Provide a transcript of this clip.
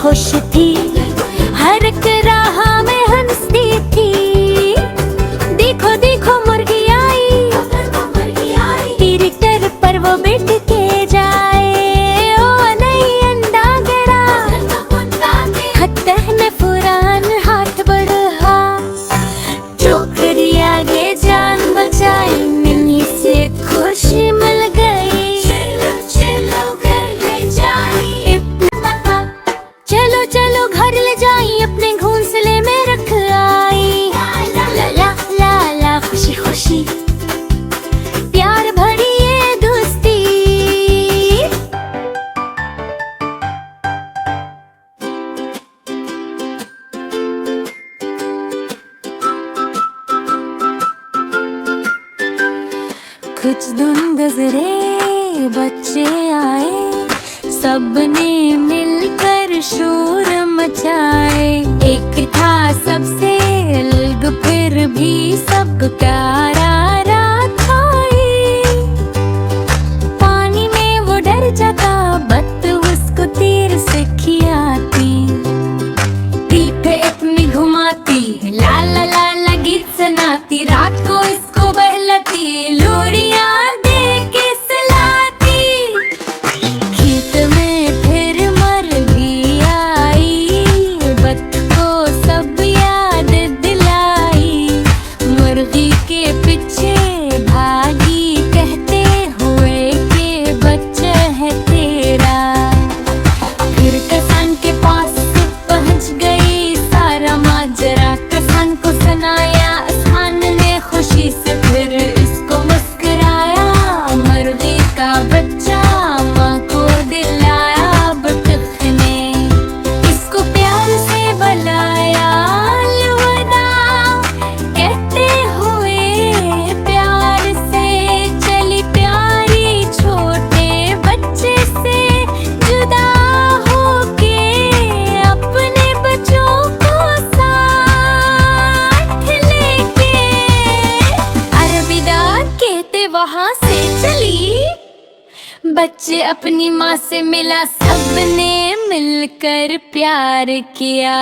खुश थी, हर एक राह में हंसती थी। देखो देखो मुर्गी आई, तेरी टर पर वो बैठ के जाए। ओ नहीं अंडा गड़ा, खत्ते ने फुरान हाथ बढ़ा। टोकरी आगे जान बचाई, मिनी से खुशी मिल गई। चलो घर ले जाई, चलो चलो घर ले जाई, अपने घोंसले में रख आई। ला ला ला ला ला खुशी खुशी प्यार भरी ये दोस्ती। कुछ दिन गुजरे, बच्चे आए, सबने मिलकर शोर मचाए। एक था सबसे अलग, फिर भी सब प्यारा था ये। पानी में वो डर जाता, बत उसको तीर से खियाती। पीठ अपनी घुमाती, ला ला ला ला गीत सुनाती। रात को इसको बहलाती, लोरियां दे के सुलाती। खेत में फिर मुर्गी आई, बत को सब याद दिलाई। मुर्गी के पीछे भागी, कहते हुए कि बच्चा है तेरा। फिर किसान के पास पहुंच गई, सारा माजरा किसान को सुनाया। किसान ने खुशी से फिर इसको मुस्कुराया। मुर्गी का बच्चा माँ को दिलाया, बतख ने इसको प्यार से बुलाया। अलविदा कहते हुए प्यार से चली प्यारी, छोटे बच्चे से जुदा होके अपने बच्चों को साथ लेके। अलविदा कहते वहां से चली, बच्चे अपनी माँ से मिला, सबने मिलकर प्यार किया।